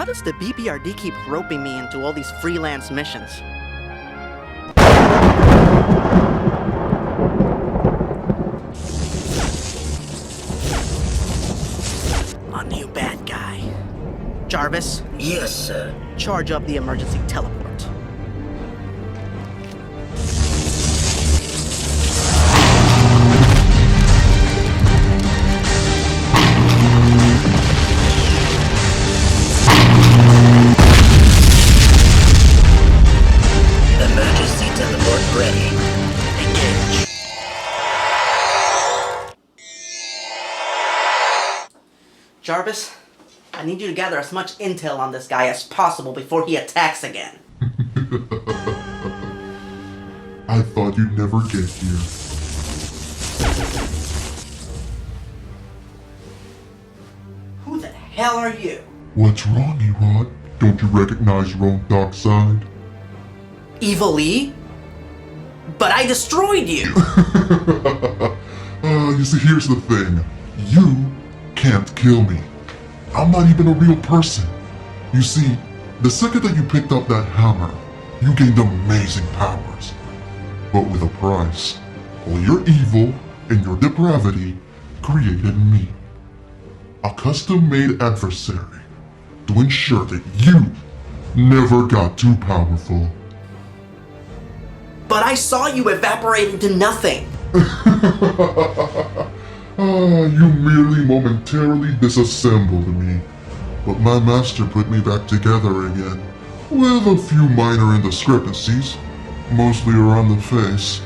How does the BBRD keep roping me into all these freelance missions? A new bad guy. Jarvis? Yes, sir. Charge up the emergency teleport. Emergency teleport ready. Engage. Jarvis, I need you to gather as much intel on this guy as possible before he attacks again. I thought you'd never get here. Who the hell are you? What's wrong, Erod? Don't you recognize your own dark side? Evil E? But I destroyed you! You see, here's the thing. You can't kill me. I'm not even a real person. You see, the second that you picked up that hammer, you gained amazing powers. But with a price. All your evil and your depravity created me. A custom-made adversary to ensure that you never got too powerful. But I saw you evaporate into nothing! You merely momentarily disassembled me. But my master put me back together again, with a few minor indiscrepancies, mostly around the face.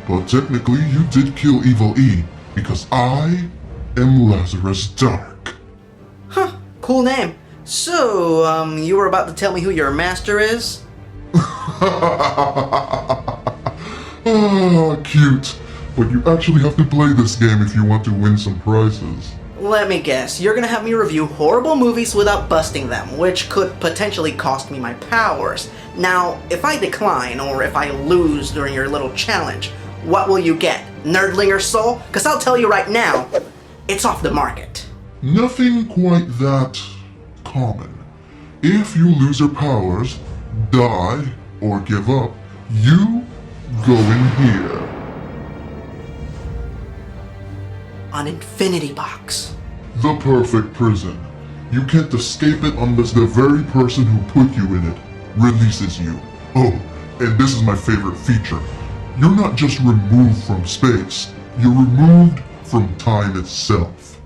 But technically you did kill Evil E, because I am Lazarus Dark. Huh, cool name. So, you were about to tell me who your master is? Cute. But you actually have to play this game if you want to win some prizes. Let me guess, you're gonna have me review horrible movies without busting them, which could potentially cost me my powers. Now, if I decline, or if I lose during your little challenge, what will you get? Nerdlinger Soul? Cause I'll tell you right now, it's off the market. Nothing quite that common. If you lose your powers, die, or give up, you go in here. An infinity box. The perfect prison. You can't escape it unless the very person who put you in it releases you. Oh, and this is my favorite feature. You're not just removed from space, you're removed from time itself.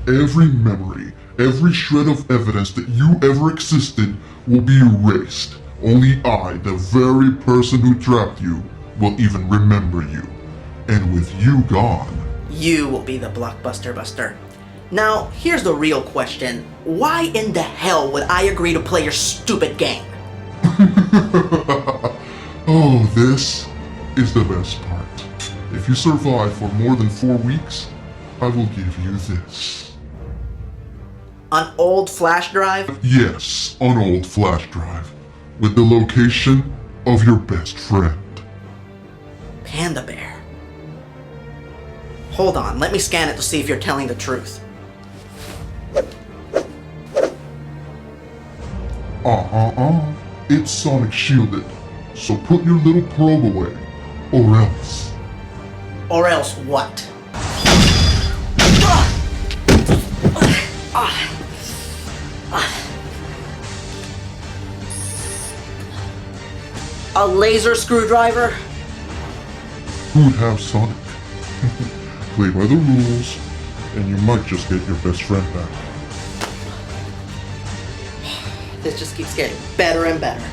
Every memory, every shred of evidence that you ever existed will be erased. Only I, the very person who trapped you, will even remember you. And with you gone, You will be the Blockbuster Buster. Now, here's the real question. Why in the hell would I agree to play your stupid game? Oh, this is the best part. If you survive for more than 4 weeks, I will give you this. An old flash drive? Yes, an old flash drive, with the location of your best friend. Panda Bear. Hold on, let me scan it to see if you're telling the truth. It's sonic shielded, so put your little probe away, or else. Or else what? A laser screwdriver? Who'd have Sonic? Play by the rules, and you might just get your best friend back. This just keeps getting better and better.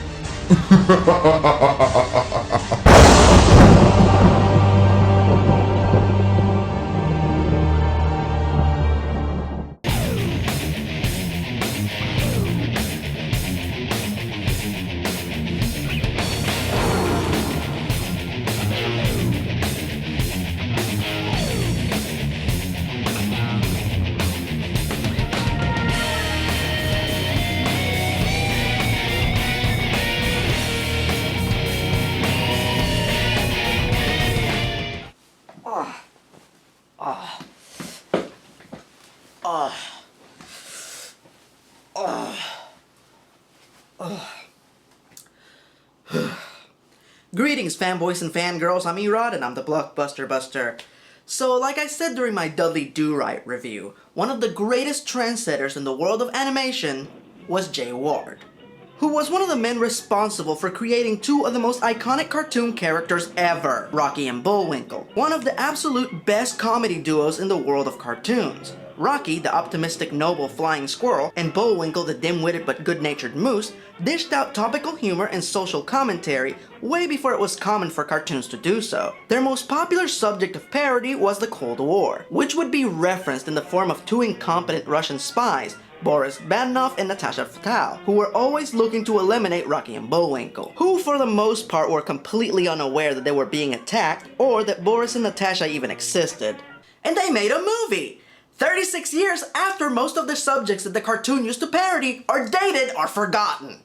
Greetings, fanboys and fangirls. I'm Erod, and I'm the Blockbuster Buster. So, like I said during my Dudley Do-Right review, one of the greatest trendsetters in the world of animation was Jay Ward, who was one of the men responsible for creating two of the most iconic cartoon characters ever, Rocky and Bullwinkle, one of the absolute best comedy duos in the world of cartoons. Rocky, the optimistic noble flying squirrel, and Bullwinkle, the dim-witted but good-natured moose, dished out topical humor and social commentary way before it was common for cartoons to do so. Their most popular subject of parody was the Cold War, which would be referenced in the form of two incompetent Russian spies, Boris Badenov and Natasha Fatal, who were always looking to eliminate Rocky and Bullwinkle, who for the most part were completely unaware that they were being attacked or that Boris and Natasha even existed. And they made a movie! 36 years after most of the subjects that the cartoon used to parody are dated or forgotten.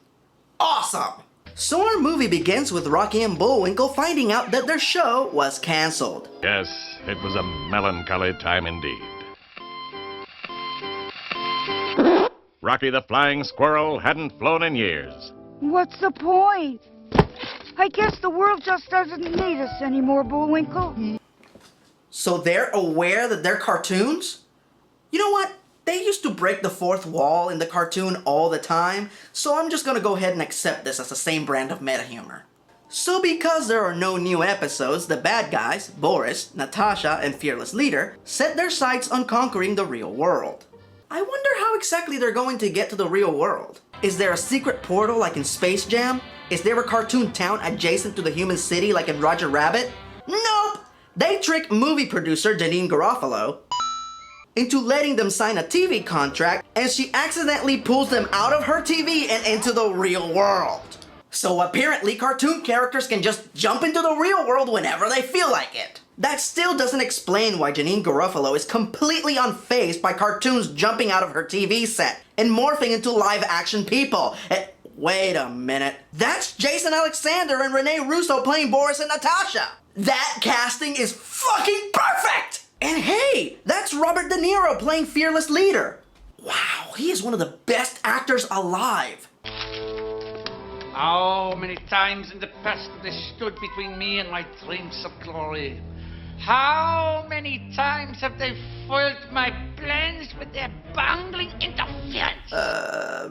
Awesome! So our movie begins with Rocky and Bullwinkle finding out that their show was cancelled. Yes, it was a melancholy time indeed. Rocky the Flying Squirrel hadn't flown in years. What's the point? I guess the world just doesn't need us anymore, Bullwinkle. So they're aware that they're cartoons? You know what? They used to break the fourth wall in the cartoon all the time, so I'm just gonna go ahead and accept this as the same brand of meta humor. So because there are no new episodes, the bad guys, Boris, Natasha, and Fearless Leader, set their sights on conquering the real world. I wonder how exactly they're going to get to the real world. Is there a secret portal like in Space Jam? Is there a cartoon town adjacent to the human city like in Roger Rabbit? Nope! They trick movie producer Janine Garofalo into letting them sign a TV contract, and she accidentally pulls them out of her TV and into the real world. So apparently cartoon characters can just jump into the real world whenever they feel like it. That still doesn't explain why Janine Garofalo is completely unfazed by cartoons jumping out of her TV set and morphing into live-action people. Wait a minute. That's Jason Alexander and Rene Russo playing Boris and Natasha. That casting is fucking perfect! And hey, that's Robert De Niro playing Fearless Leader. Wow, he is one of the best actors alive. How many times in the past have they stood between me and my dreams of glory? How many times have they foiled my plans with their bungling interference?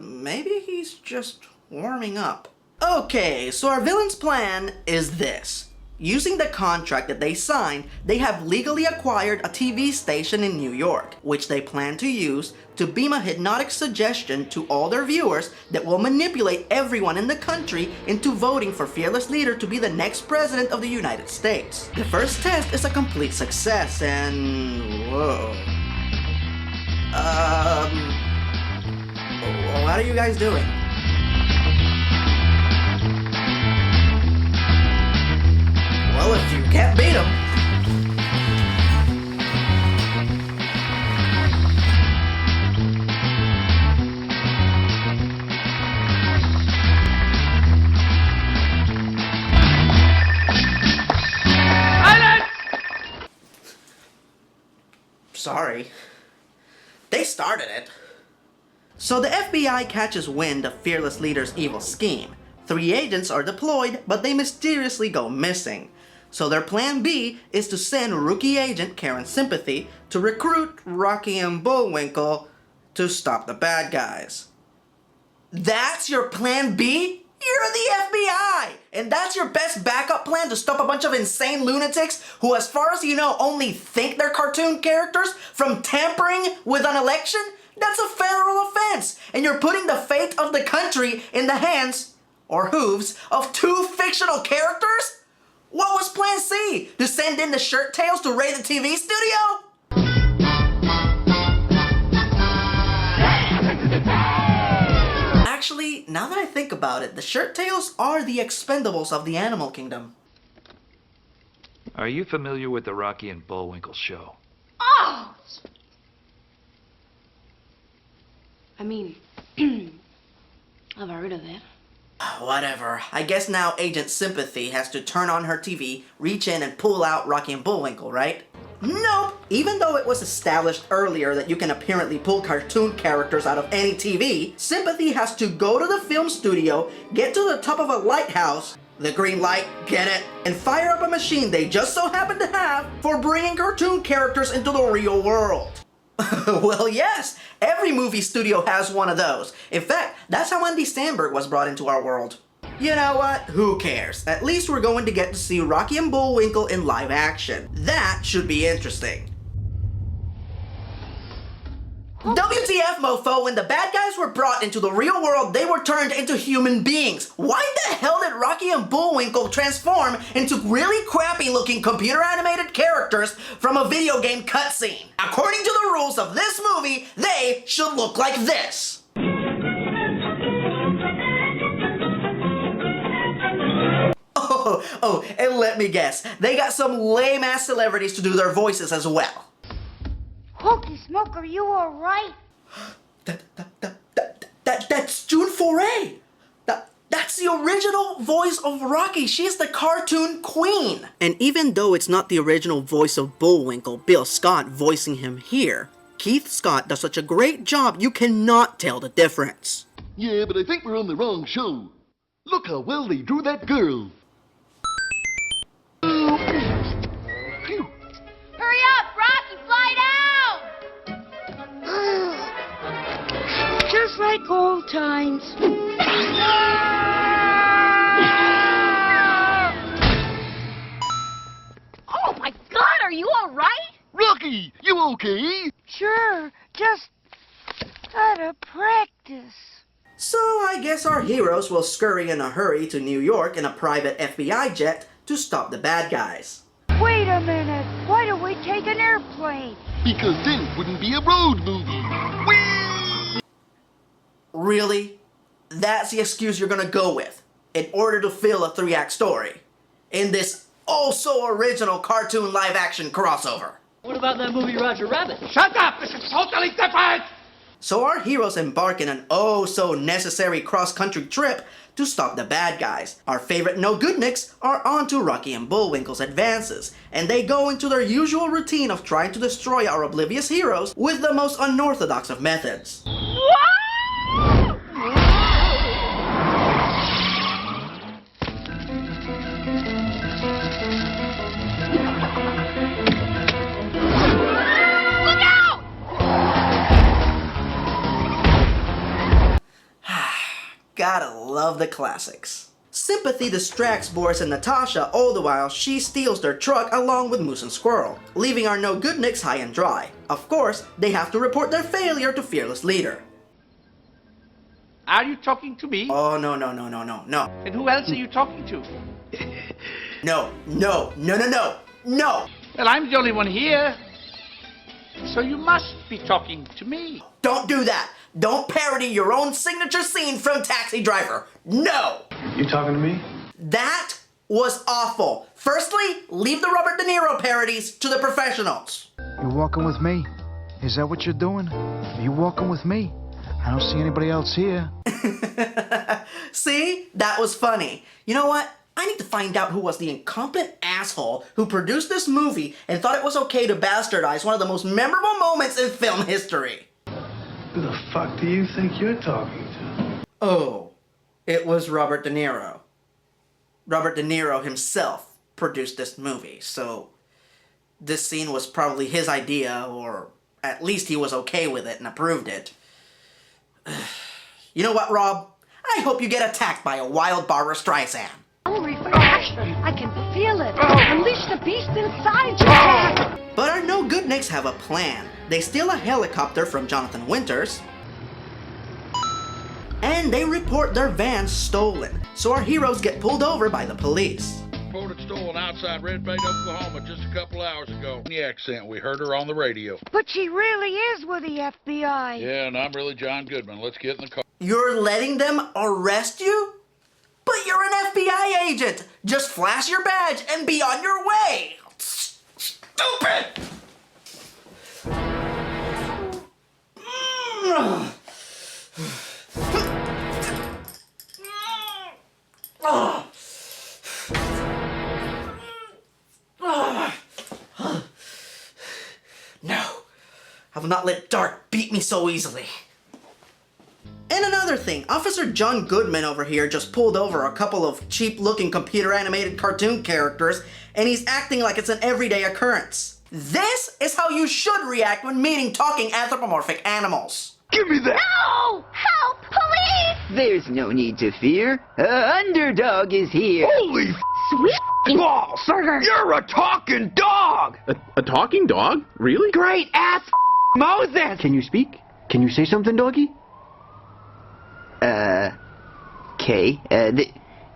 Maybe he's just warming up. Okay, so our villain's plan is this. Using the contract that they signed, they have legally acquired a TV station in New York, which they plan to use to beam a hypnotic suggestion to all their viewers that will manipulate everyone in the country into voting for Fearless Leader to be the next president of the United States. The first test is a complete success and... whoa. What are you guys doing? Well, if you can't beat him. Sorry. They started it. So the FBI catches wind of Fearless Leader's evil scheme. 3 agents are deployed, but they mysteriously go missing. So their plan B is to send rookie agent Karen Sympathy to recruit Rocky and Bullwinkle to stop the bad guys. That's your plan B? You're the FBI! And that's your best backup plan to stop a bunch of insane lunatics who, as far as you know, only think they're cartoon characters from tampering with an election? That's a federal offense! And you're putting the fate of the country in the hands, or hooves, of 2 fictional characters? What was plan C? To send in the shirt tails to raid the TV studio? Actually, now that I think about it, the shirt tails are the Expendables of the animal kingdom. Are you familiar with the Rocky and Bullwinkle show? Oh! I mean, I've heard of it. Whatever. I guess now Agent Sympathy has to turn on her TV, reach in and pull out Rocky and Bullwinkle, right? Nope. Even though it was established earlier that you can apparently pull cartoon characters out of any TV, Sympathy has to go to the film studio, get to the top of a lighthouse, the green light, get it, and fire up a machine they just so happen to have for bringing cartoon characters into the real world. Well, yes, every movie studio has one of those. In fact, that's how Andy Samberg was brought into our world. You know what? Who cares? At least we're going to get to see Rocky and Bullwinkle in live action. That should be interesting. WTF, mofo, when the bad guys were brought into the real world, they were turned into human beings. Why the hell did Rocky and Bullwinkle transform into really crappy looking computer animated characters from a video game cutscene? According to the rules of this movie, they should look like this. Oh, and let me guess, they got some lame-ass celebrities to do their voices as well. Hokey Smoke, are you alright? That's June Foray! That's the original voice of Rocky. She's the cartoon queen. And even though it's not the original voice of Bullwinkle, Bill Scott voicing him here, Keith Scott does such a great job you cannot tell the difference. Yeah, but I think we're on the wrong show. Look how well they drew that girl. Hurry up, Rocky, fly down! Just like old times. Oh my God, are you all right? Rocky, you okay? Sure, just out of practice. So I guess our heroes will scurry in a hurry to New York in a private FBI jet to stop the bad guys. Wait a minute. Why don't we take an airplane? Because then it wouldn't be a road movie. Whee! Really? That's the excuse you're gonna go with in order to fill a 3-act story in this oh-so-original cartoon live-action crossover? What about that movie Roger Rabbit? Shut up! This is totally different! So our heroes embark in an oh-so-necessary cross-country trip to stop the bad guys. Our favorite no-goodniks are on to Rocky and Bullwinkle's advances, and they go into their usual routine of trying to destroy our oblivious heroes with the most unorthodox of methods. Gotta love the classics. Sympathy distracts Boris and Natasha all the while she steals their truck along with Moose and Squirrel, leaving our no-goodniks high and dry. Of course, they have to report their failure to Fearless Leader. Are you talking to me? Oh, no. And who else are you talking to? No. Well, I'm the only one here. So you must be talking to me. Don't do that. Don't parody your own signature scene from Taxi Driver. No! You talking to me? That was awful. Firstly, leave the Robert De Niro parodies to the professionals. You walking with me? Is that what you're doing? Are you walking with me? I don't see anybody else here. See? That was funny. You know what? I need to find out who was the incompetent asshole who produced this movie and thought it was okay to bastardize one of the most memorable moments in film history. Who the fuck do you think you're talking to? Oh, it was Robert De Niro. Robert De Niro himself produced this movie, so this scene was probably his idea, or at least he was okay with it and approved it. You know what, Rob? I hope you get attacked by a wild Barbra Streisand. Hungry for action. I can feel it. Unleash the beast inside you. But our no-goodniks have a plan. They steal a helicopter from Jonathan Winters, and they report their van stolen. So our heroes get pulled over by the police. Reported stolen outside Red Bank, Oklahoma just a couple hours ago. The accent, we heard her on the radio. But she really is with the FBI. Yeah, and I'm really John Goodman. Let's get in the car. You're letting them arrest you? But you're an FBI agent! Just flash your badge and be on your way! Stupid! have not let dark beat me so easily. And another thing, Officer John Goodman over here just pulled over a couple of cheap-looking computer-animated cartoon characters, and he's acting like it's an everyday occurrence. This is how you should react when meeting talking anthropomorphic animals. Give me that! No! Help! Police! There's no need to fear. Underdog is here. Holy Sweet balls! burger! You're a talking dog! A talking dog? Really? Great ass Moses! Can you speak? Can you say something, doggy? Okay.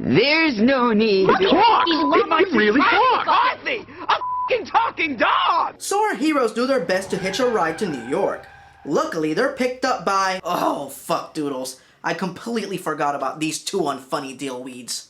There's no need to talk! It might really talk! Ozzy! A f***ing talking dog! So our heroes do their best to hitch a ride to New York. Luckily, they're picked up by... Oh, fuck doodles. I completely forgot about these two unfunny dillweeds.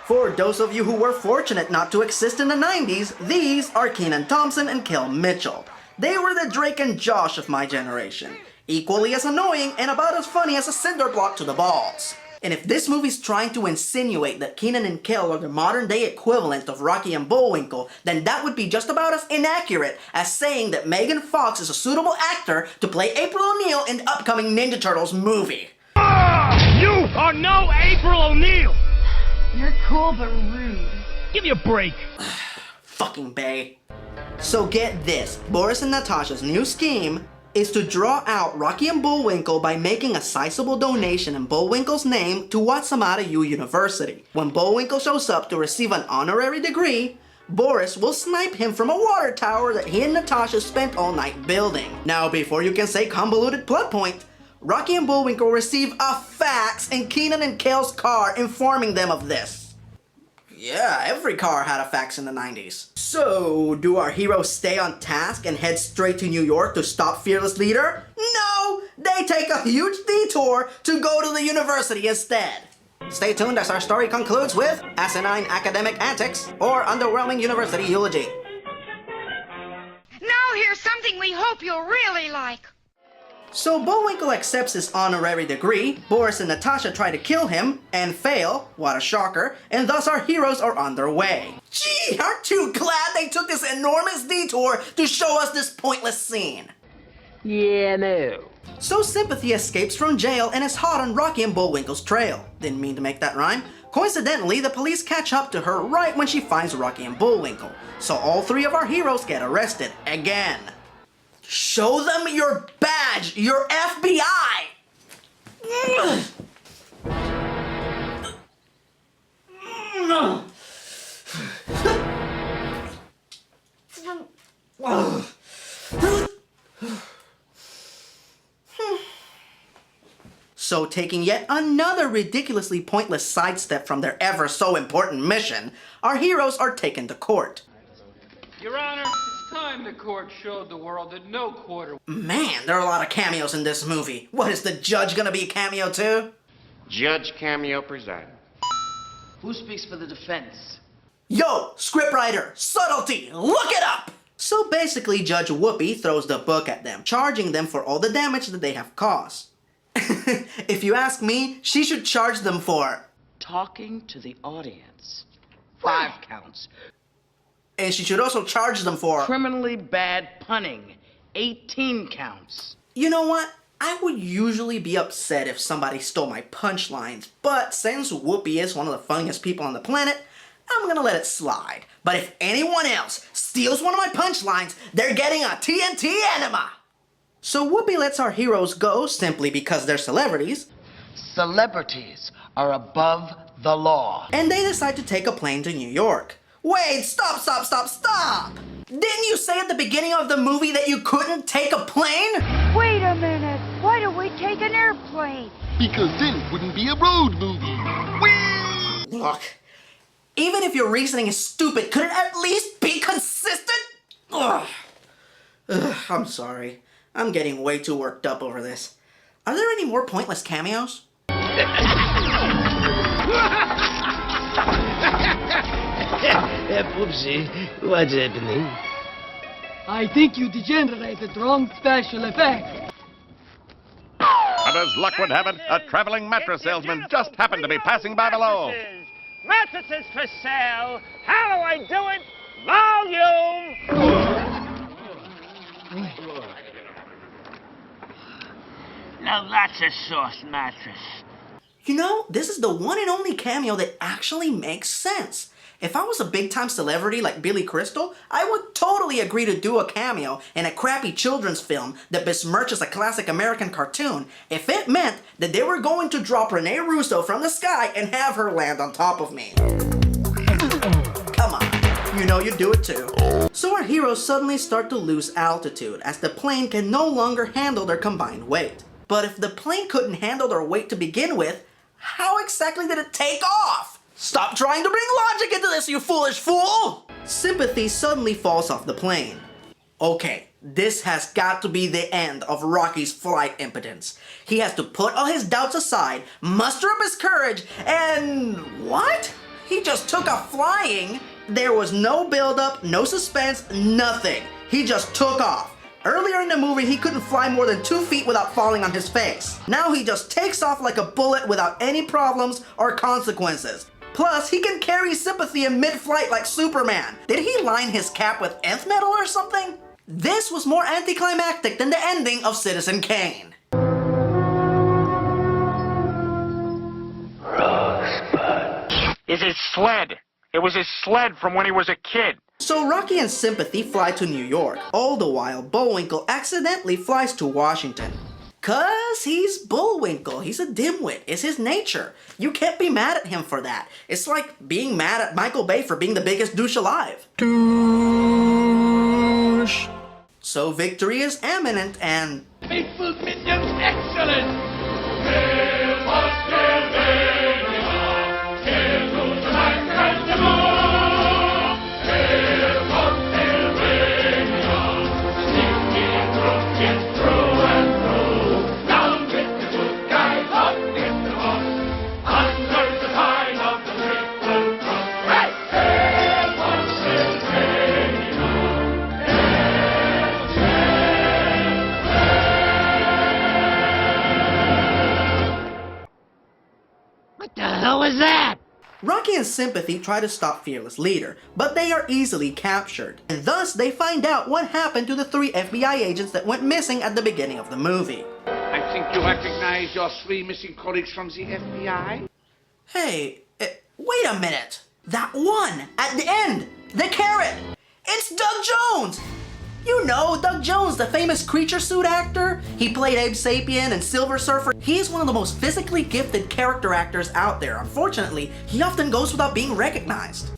For those of you who were fortunate not to exist in the 90s, these are Kenan Thompson and Kel Mitchell. They were the Drake and Josh of my generation. Equally as annoying and about as funny as a cinder block to the balls. And if this movie's trying to insinuate that Kenan and Kel are the modern day equivalent of Rocky and Bullwinkle, then that would be just about as inaccurate as saying that Megan Fox is a suitable actor to play April O'Neil in the upcoming Ninja Turtles movie. You are no April O'Neil! You're cool but rude. Give me a break. Fucking bae. So get this, Boris and Natasha's new scheme is to draw out Rocky and Bullwinkle by making a sizable donation in Bullwinkle's name to Watsamata U University. When Bullwinkle shows up to receive an honorary degree, Boris will snipe him from a water tower that he and Natasha spent all night building. Now, before you can say convoluted plot point, Rocky and Bullwinkle receive a fax in Kenan and Kel's car informing them of this. Yeah, every car had a fax in the 90s. So, do our heroes stay on task and head straight to New York to stop Fearless Leader? No! They take a huge detour to go to the university instead. Stay tuned as our story concludes with asinine academic antics or underwhelming university eulogy. Now here's something we hope you'll really like. So Bullwinkle accepts his honorary degree, Boris and Natasha try to kill him, and fail, what a shocker, and thus our heroes are on their way. Gee, aren't you glad they took this enormous detour to show us this pointless scene? Yeah, no. So Sympathy escapes from jail and is hot on Rocky and Bullwinkle's trail. Didn't mean to make that rhyme. Coincidentally, the police catch up to her right when she finds Rocky and Bullwinkle. So all three of our heroes get arrested, again. Show them your badge, your FBI! So taking yet another ridiculously pointless sidestep from their ever so important mission, our heroes are taken to court. Your Honor, it's time the court showed the world that no quarter... Man, there are a lot of cameos in this movie. What, is the judge gonna be a cameo too? Judge cameo preside. Who speaks for the defense? Yo, scriptwriter, subtlety, look it up! So basically, Judge Whoopi throws the book at them, charging them for all the damage that they have caused. If you ask me, she should charge them for... Talking to the audience. 5 counts. And she should also charge them for... Criminally bad punning. 18 counts. You know what? I would usually be upset if somebody stole my punchlines, but since Whoopi is one of the funniest people on the planet, I'm gonna let it slide. But if anyone else steals one of my punchlines, they're getting a TNT enema! So Whoopi lets our heroes go simply because they're celebrities. Celebrities are above the law. And they decide to take a plane to New York. Wait, stop! Didn't you say at the beginning of the movie that you couldn't take a plane? Wait a minute. Why don't we take an airplane? Because then it wouldn't be a road movie. Whee! Look, even if your reasoning is stupid, could it at least be consistent? Ugh, I'm sorry. I'm getting way too worked up over this. Are there any more pointless cameos? Poopsie, what's happening? I think you degenerated wrong special effect. And as luck would have it, a traveling mattress salesman just happened to be passing by below. Mattresses for sale. How do I do it? Volume! Now that's a sauce mattress. You know, this is the one and only cameo that actually makes sense. If I was a big-time celebrity like Billy Crystal, I would totally agree to do a cameo in a crappy children's film that besmirches a classic American cartoon if it meant that they were going to drop Rene Russo from the sky and have her land on top of me. Come on, you know you'd do it too. So our heroes suddenly start to lose altitude as the plane can no longer handle their combined weight. But if the plane couldn't handle their weight to begin with, how exactly did it take off? Stop trying to bring logic into this, you foolish fool! Sympathy suddenly falls off the plane. Okay, this has got to be the end of Rocky's flight impotence. He has to put all his doubts aside, muster up his courage, and what? He just took off flying? There was no build-up, no suspense, nothing. He just took off. Earlier in the movie, he couldn't fly more than 2 feet without falling on his face. Now he just takes off like a bullet without any problems or consequences. Plus, he can carry Sympathy in mid-flight like Superman. Did he line his cap with nth metal or something? This was more anticlimactic than the ending of Citizen Kane. Rosebud. Is his sled. It was his sled from when he was a kid. So Rocky and Sympathy fly to New York. All the while, Bullwinkle accidentally flies to Washington. Cause he's Bullwinkle, he's a dimwit, it's his nature. You can't be mad at him for that. It's like being mad at Michael Bay for being the biggest douche alive. Douche. So victory is imminent and... Faithful minions, excellent! Rocky and Sympathy try to stop Fearless Leader, but they are easily captured. And thus, they find out what happened to the 3 FBI agents that went missing at the beginning of the movie. I think you recognize your 3 missing colleagues from the FBI? Hey, wait a minute. That one, at the end, the carrot. It's Doug Jones! You know, Doug Jones, the famous creature suit actor. He played Abe Sapien and Silver Surfer. He is one of the most physically gifted character actors out there. Unfortunately, he often goes without being recognized.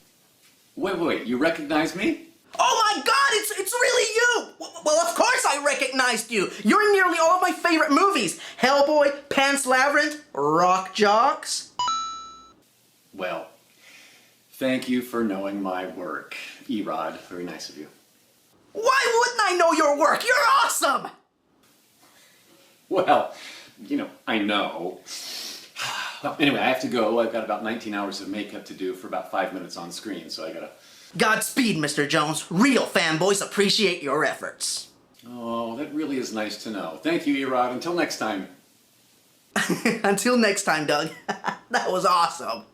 Wait, you recognize me? Oh my god, it's really you! Well, of course I recognized you. You're in nearly all of my favorite movies. Hellboy, Pan's Labyrinth, Rock Jocks. Well, thank you for knowing my work, Erod. Very nice of you. Why wouldn't I know your work? You're awesome! Well, you know, I know. Well, anyway, I have to go. I've got about 19 hours of makeup to do for about 5 minutes on screen, so I gotta... Godspeed, Mr. Jones. Real fanboys appreciate your efforts. Oh, that really is nice to know. Thank you, Erod. Until next time. Until next time, Doug. That was awesome.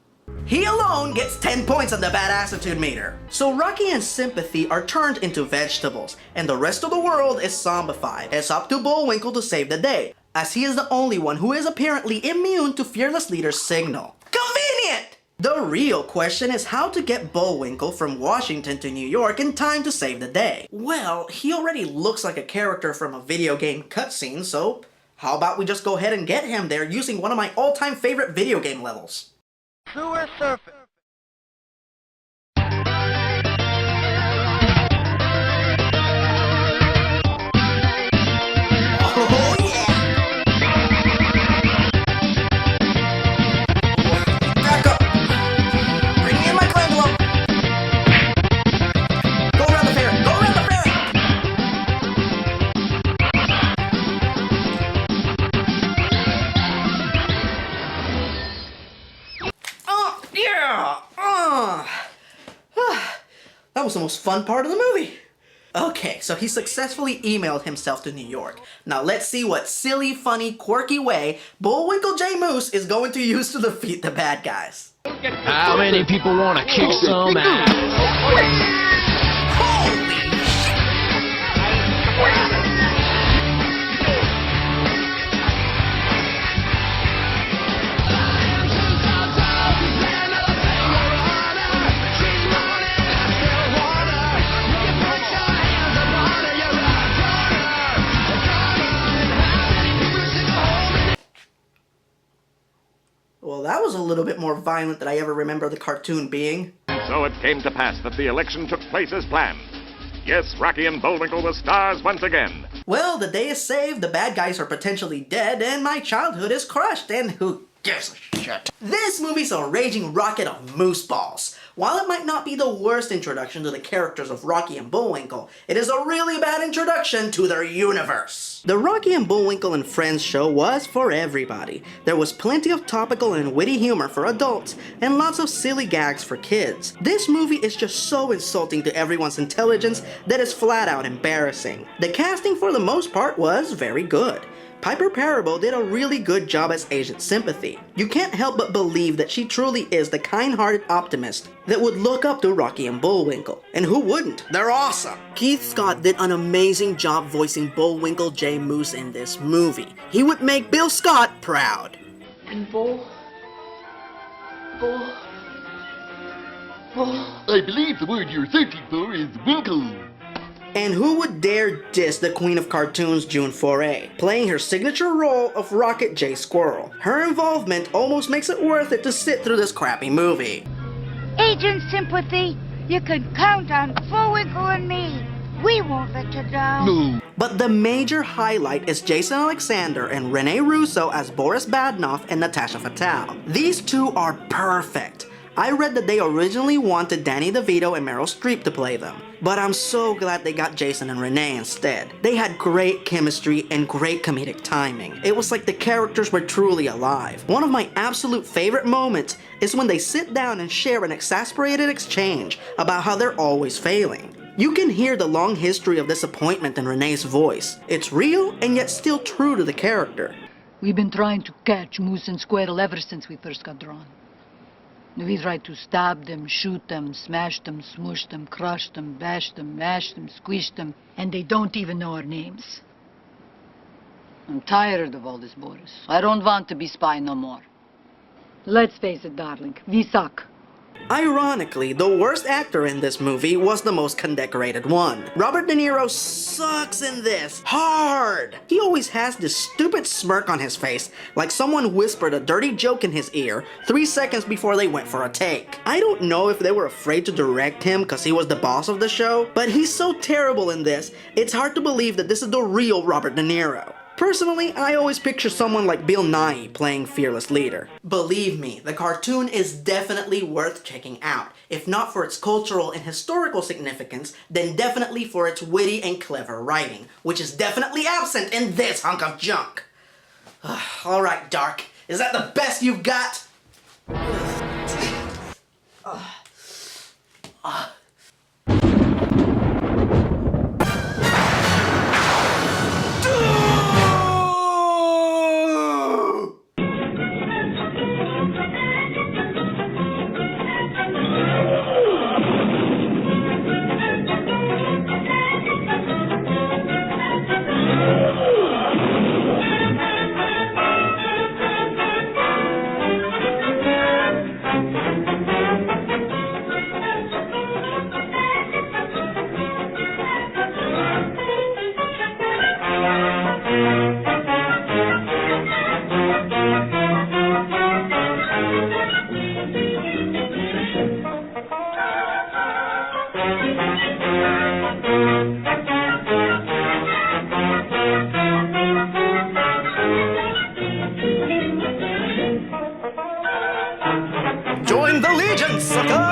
He alone gets 10 points on the badassitude meter. So Rocky and Sympathy are turned into vegetables, and the rest of the world is zombified. It's up to Bullwinkle to save the day, as he is the only one who is apparently immune to Fearless Leader's signal. Convenient! The real question is how to get Bullwinkle from Washington to New York in time to save the day. Well, he already looks like a character from a video game cutscene, so how about we just go ahead and get him there using one of my all-time favorite video game levels. Sewer surface. Oh yeah! Back up! Bring me in my clam globe! Go around the ferry! Go around the ferry! Yeah! That was the most fun part of the movie. Okay, so he successfully emailed himself to New York. Now let's see what silly, funny, quirky way Bullwinkle J. Moose is going to use to defeat the bad guys. How many people want to kick some ass? Holy shit! Well, that was a little bit more violent than I ever remember the cartoon being. And so it came to pass that the election took place as planned. Yes, Rocky and Bullwinkle were stars once again. Well, the day is saved, the bad guys are potentially dead, and my childhood is crushed, and who gives a shit? This movie's a raging rocket of moose balls. While it might not be the worst introduction to the characters of Rocky and Bullwinkle, it is a really bad introduction to their universe. The Rocky and Bullwinkle and Friends show was for everybody. There was plenty of topical and witty humor for adults, and lots of silly gags for kids. This movie is just so insulting to everyone's intelligence that it's flat out embarrassing. The casting for the most part was very good. Piper Perabo did a really good job as Agent Sympathy. You can't help but believe that she truly is the kind-hearted optimist that would look up to Rocky and Bullwinkle. And who wouldn't? They're awesome! Keith Scott did an amazing job voicing Bullwinkle J. Moose in this movie. He would make Bill Scott proud. And Bull... I believe the word you're searching for is winkle. And who would dare diss the queen of cartoons, June Foray, playing her signature role of Rocket J. Squirrel? Her involvement almost makes it worth it to sit through this crappy movie. Agent Sympathy, you can count on Bullwinkle and me. We won't let you down. No. But the major highlight is Jason Alexander and Rene Russo as Boris Badenoff and Natasha Fatale. These two are perfect. I read that they originally wanted Danny DeVito and Meryl Streep to play them, but I'm so glad they got Jason and Renee instead. They had great chemistry and great comedic timing. It was like the characters were truly alive. One of my absolute favorite moments is when they sit down and share an exasperated exchange about how they're always failing. You can hear the long history of disappointment in Renee's voice. It's real and yet still true to the character. We've been trying to catch moose and squirrel ever since we first got drawn. We tried to stab them, shoot them, smash them, smush them, crush them, bash them, mash them, squish them, and they don't even know our names. I'm tired of all this, Boris. I don't want to be spy no more. Let's face it, darling, we suck. Ironically, the worst actor in this movie was the most condecorated one. Robert De Niro sucks in this, hard! He always has this stupid smirk on his face, like someone whispered a dirty joke in his ear 3 seconds before they went for a take. I don't know if they were afraid to direct him because he was the boss of the show, but he's so terrible in this, it's hard to believe that this is the real Robert De Niro. Personally, I always picture someone like Bill Nighy playing Fearless Leader. Believe me, the cartoon is definitely worth checking out. If not for its cultural and historical significance, then definitely for its witty and clever writing, which is definitely absent in this hunk of junk. Alright, Dark, is that the best you've got? Join the Legion, sucker!